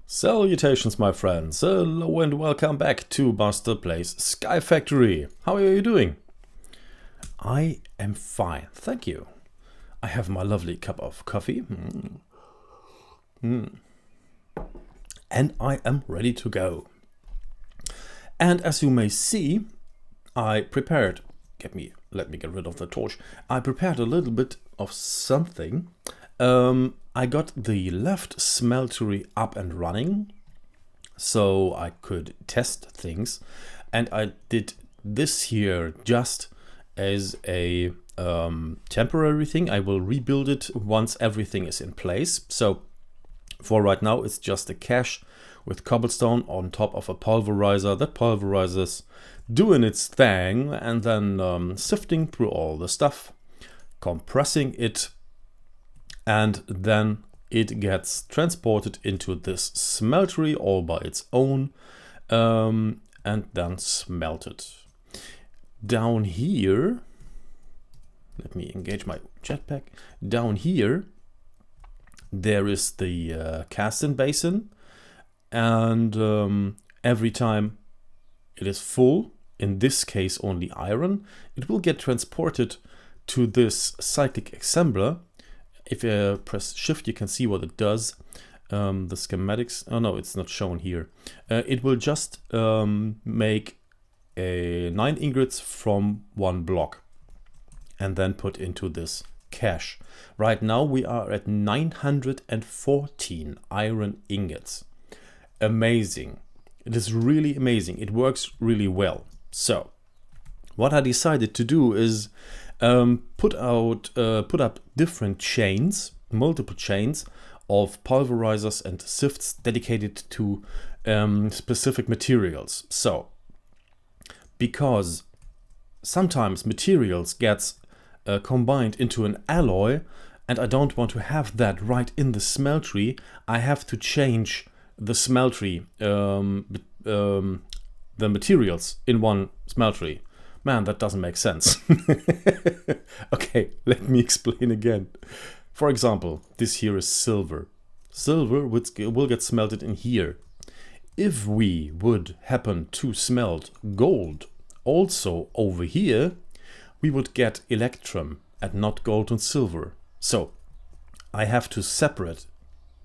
Salutations, my friends. Hello and welcome back to Master Plays Sky Factory. How are you doing? I am fine, thank you. I have my lovely cup of coffee. And I am ready to go. And as you may see, I prepared... Let me get rid of the torch. I prepared a little bit of something. I got the left smeltery up and running, so I could test things, and I did this here just as a temporary thing. I will rebuild it once everything is in place. So for right now it's just a cache with cobblestone on top of a pulverizer that pulverizes, doing its thing, and then sifting through all the stuff, compressing it, and then it gets transported into this smeltery all by its own, and then smelted. Down here, let me engage my jetpack. Down here, there is the casting basin, and every time it is full, in this case only iron, it will get transported to this cyclic assembler. If you press shift, you can see what it does. The schematics, oh no, it's not shown here. It will just make 9 ingots from one block and then put into this cache. Right now we are at 914 iron ingots. Amazing. It is really amazing. It works really well. So what I decided to do is put up different chains, multiple chains of pulverizers and sifts dedicated to specific materials. So, because sometimes materials gets combined into an alloy, and I don't want to have that right in the smeltery, I have to change the smeltery, the materials in one smeltery. Man, that doesn't make sense. Okay, let me explain again. For example, this here is silver. Silver will get smelted in here. If we would happen to smelt gold also over here, we would get electrum and not gold and silver. So I have to separate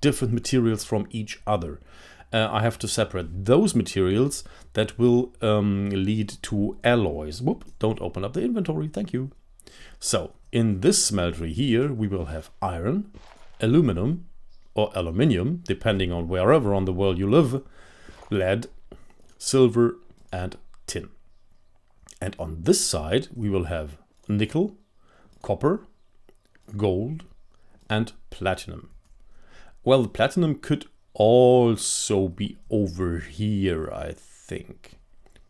different materials from each other. I have to separate those materials that will lead to alloys. Whoop, don't open up the inventory, thank you. So, in this smeltery here, we will have iron, aluminum, or aluminium, depending on wherever on the world you live, lead, silver, and tin. And on this side, we will have nickel, copper, gold, and platinum. Well, the platinum could also be over here, I think.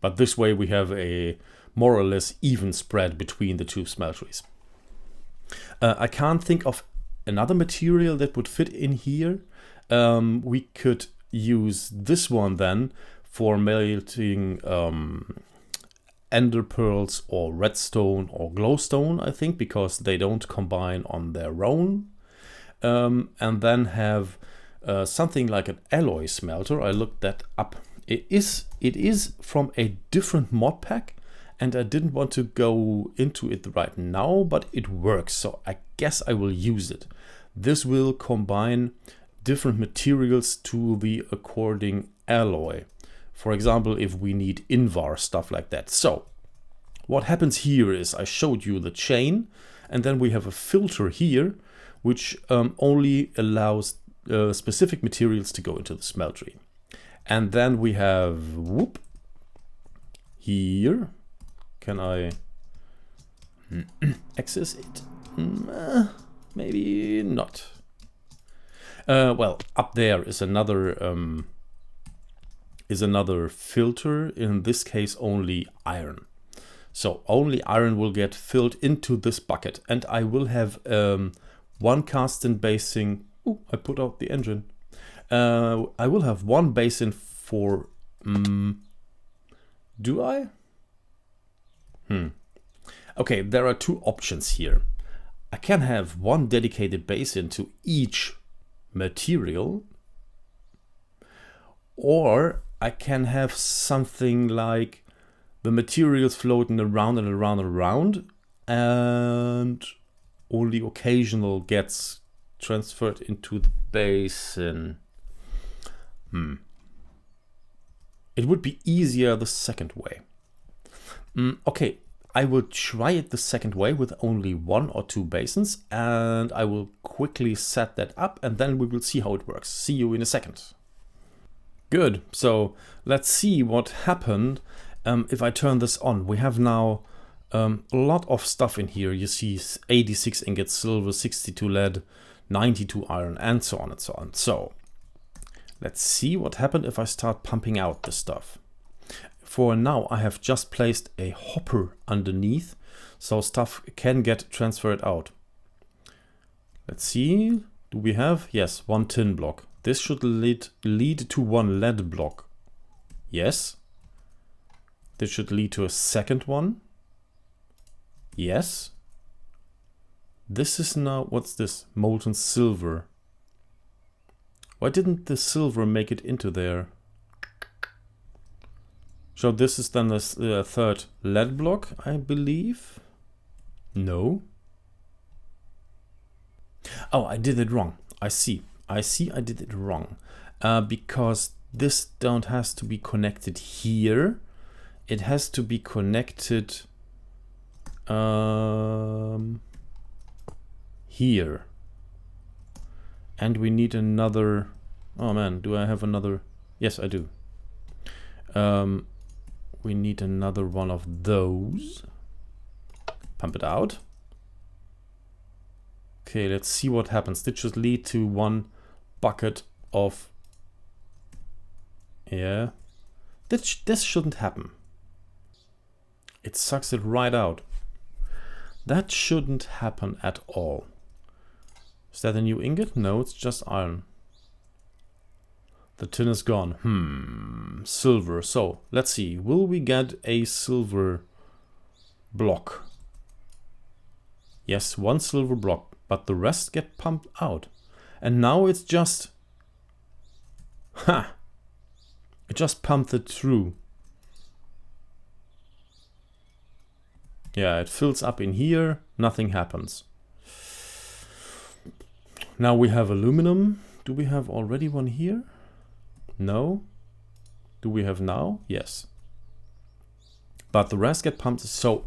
But this way we have a more or less even spread between the two smelteries. I can't think of another material that would fit in here. We could use this one then for melting ender pearls or redstone or glowstone, I think, because they don't combine on their own. And then have something like an alloy smelter. I looked that up. It is from a different mod pack, and I didn't want to go into it right now, but it works, so I guess I will use it. This will combine different materials to the according alloy. For example, if we need invar, stuff like that. So what happens here is I showed you the chain, and then we have a filter here which only allows specific materials to go into the smeltery. And then we have, whoop, here, can I access it? Maybe not. Well, up there is another filter, in this case only iron. So only iron will get filled into this bucket, and I will have one casting basin. Oh, I put out the engine. I will have one basin for... do I? Okay, there are two options here. I can have one dedicated basin to each material, Or I can have something like the materials floating around and around and around, and only occasional gets transferred into the basin. It would be easier the second way. Okay, I will try it the second way with only 1 or 2 basins, and I will quickly set that up, and then we will see how it works. See you in a second. Good, so let's see what happened if I turn this on. We have now a lot of stuff in here. You see 86 ingots silver, 62 lead, 92 iron, and so on and so on. So let's see what happened if I start pumping out the stuff. For now, I have just placed a hopper underneath, so stuff can get transferred out. Let's see, do we have? Yes, 1 tin block. This should lead to 1 lead block. Yes. This should lead to a second one. Yes. This is now, what's this? Molten silver. Why didn't the silver make it into there? So this is then the third lead block, I believe. No. Oh, I did it wrong. I see I did it wrong. Because this don't has to be connected here. It has to be connected here. And we need another... Oh man, do I have another? Yes, I do. We need another one of those. Pump it out. Okay, let's see what happens. This should lead to 1 bucket of... Yeah. This shouldn't happen. It sucks it right out. That shouldn't happen at all. Is that a new ingot? No, it's just iron. The tin is gone. Silver. So, let's see. Will we get a silver block? Yes, 1 silver block. But the rest get pumped out. And now it's just... Ha! It just pumped it through. Yeah, it fills up in here. Nothing happens. Now we have aluminum. Do we have already one here? No. Do we have now? Yes. But the rest get pumped. So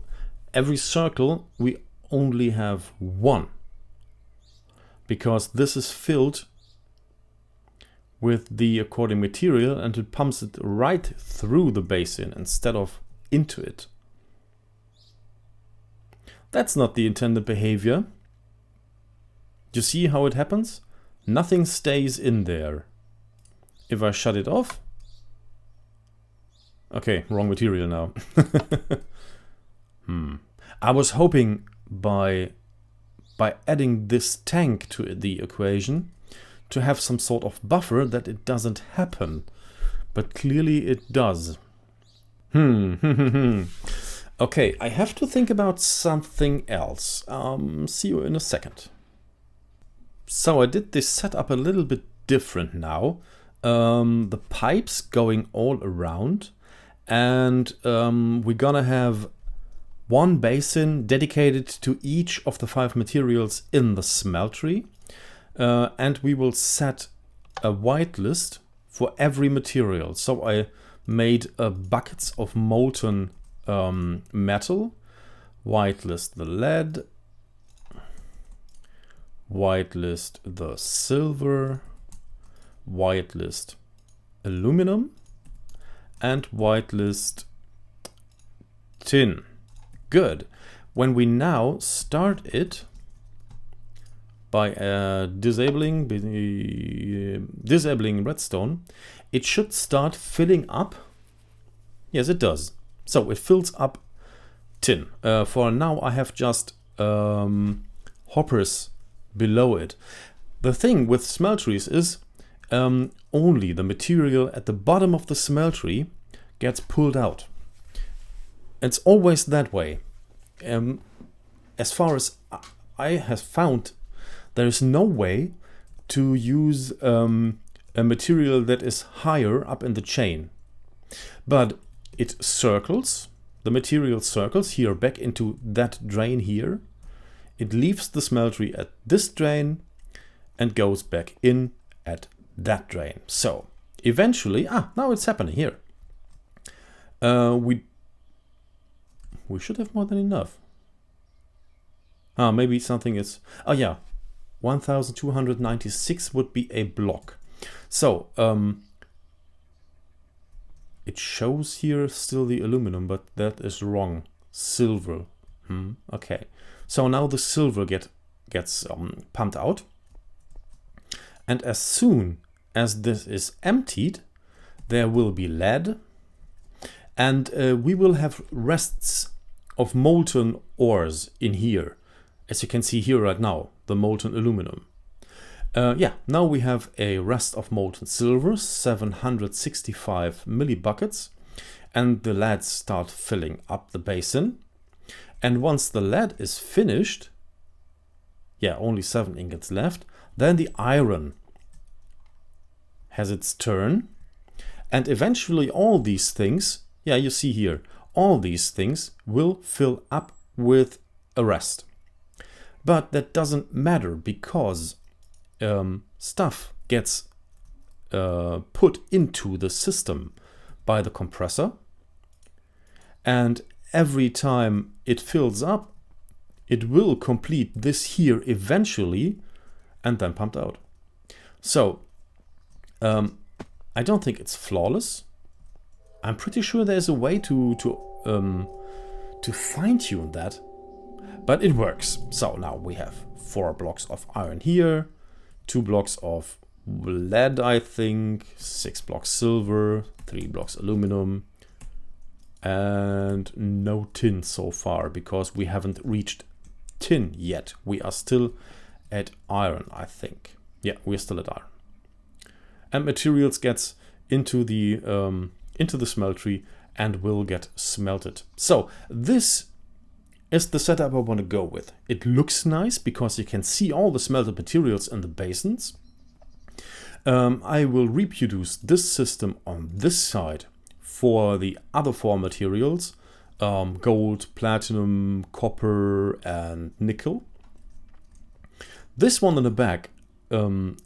every circle we only have 1. Because this is filled with the according material and it pumps it right through the basin instead of into it. That's not the intended behavior. You see how it happens? Nothing stays in there. If I shut it off... Okay, wrong material now. I was hoping by adding this tank to the equation to have some sort of buffer that it doesn't happen. But clearly it does. Okay, I have to think about something else. See you in a second. So I did this setup a little bit different now. The pipes going all around, and we're gonna have 1 basin dedicated to each of the 5 materials in the smeltery, and we will set a whitelist for every material. So I made buckets of molten metal, whitelist the lead, whitelist the silver, whitelist aluminum, and whitelist tin. Good. When we now start it by disabling redstone, it should start filling up. Yes, it does. So it fills up tin. For now, I have just hoppers below it. The thing with smelteries is only the material at the bottom of the smeltery gets pulled out. It's always that way. As far as I have found, there is no way to use a material that is higher up in the chain. But it circles, the material circles here back into that drain here. It leaves the smeltery at this drain and goes back in at that drain. So eventually, now it's happening here. We should have more than enough. Maybe something is, 1296 would be a block. So it shows here still the aluminum, but that is wrong. Silver. Okay. So now the silver gets pumped out. And as soon as this is emptied, there will be lead. And we will have rests of molten ores in here. As you can see here right now, the molten aluminum. Now we have a rest of molten silver, 765 millibuckets, and the leads start filling up the basin. And once the lead is finished, only 7 ingots left, then the iron has its turn, and eventually all these things, you see here, all these things will fill up with a rest. But that doesn't matter because stuff gets put into the system by the compressor, and every time it fills up, it will complete this here eventually and then pumped out. So I don't think it's flawless. I'm pretty sure there's a way to fine-tune that. But it works. So now we have 4 blocks of iron here, 2 blocks of lead, I think, 6 blocks silver, 3 blocks aluminum, and no tin so far because we haven't reached tin yet. We are still at iron, I think. Yeah, we're still at iron. And materials gets into the smeltery and will get smelted. So this is the setup I want to go with. It looks nice because you can see all the smelted materials in the basins. I will reproduce this system on this side for the other 4 materials, gold, platinum, copper and nickel. This one in the back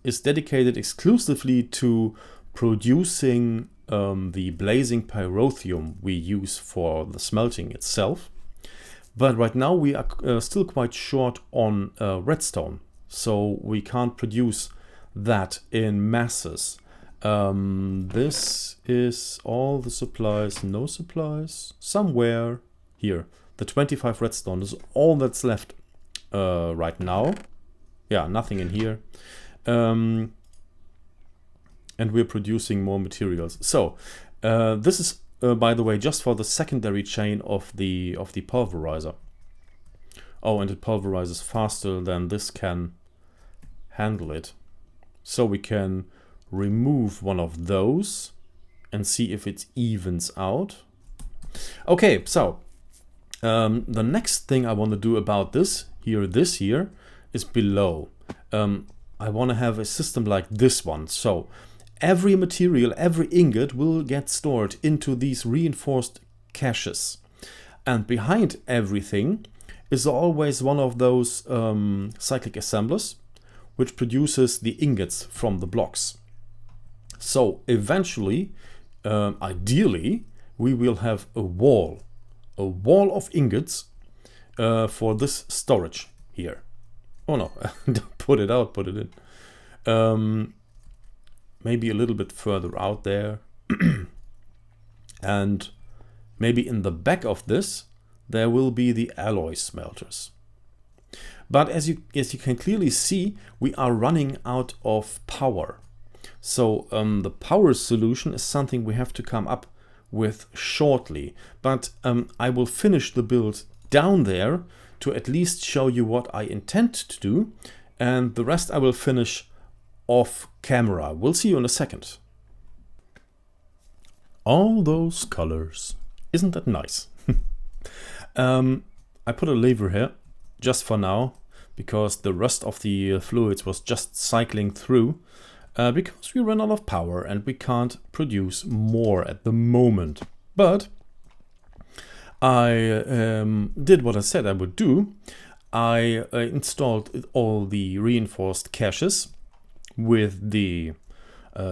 is dedicated exclusively to producing the blazing pyrotheum we use for the smelting itself. But right now we are still quite short on redstone, so we can't produce that in masses. This is all the supplies, no supplies, somewhere here. The 25 redstone is all that's left right now. Nothing in here. And we're producing more materials. So this is by the way, just for the secondary chain of the pulverizer. Oh, and it pulverizes faster than this can handle it. So we can remove one of those and see if it evens out. Okay, so the next thing I want to do about this here is below. I want to have a system like this one. So every material, every ingot will get stored into these reinforced caches. And behind everything is always one of those cyclic assemblers, which produces the ingots from the blocks. So eventually, ideally, we will have a wall of ingots for this storage here. Oh no, don't put it out, put it in. Maybe a little bit further out there. And maybe in the back of this, there will be the alloy smelters. But as you can clearly see, we are running out of power. So the power solution is something we have to come up with shortly. But I will finish the build down there to at least show you what I intend to do. And the rest I will finish off camera. We'll see you in a second. All those colors. Isn't that nice? I put a lever here just for now because the rest of the fluids was just cycling through. because we ran out of power and we can't produce more at the moment. But I did what I said I would do. I installed all the reinforced caches with the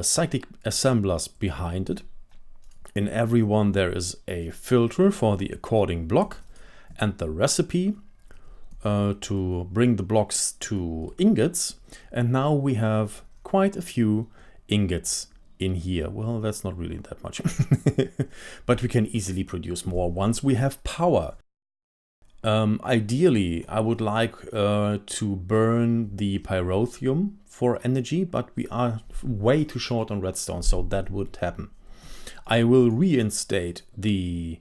cyclic assemblers behind it. In every one there is a filter for the according block and the recipe to bring the blocks to ingots. And now we have quite a few ingots in here. Well, that's not really that much, but we can easily produce more once we have power. Ideally, I would like to burn the pyrotheum for energy, but we are way too short on redstone, so that would happen. I will reinstate the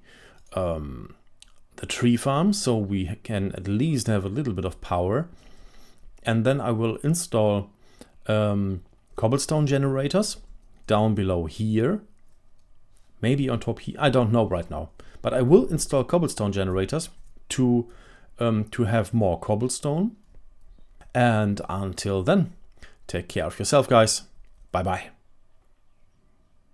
tree farm so we can at least have a little bit of power, and then I will install cobblestone generators down below here, maybe on top here, I don't know right now, but I will install cobblestone generators to have more cobblestone. And until then, take care of yourself, guys. Bye bye.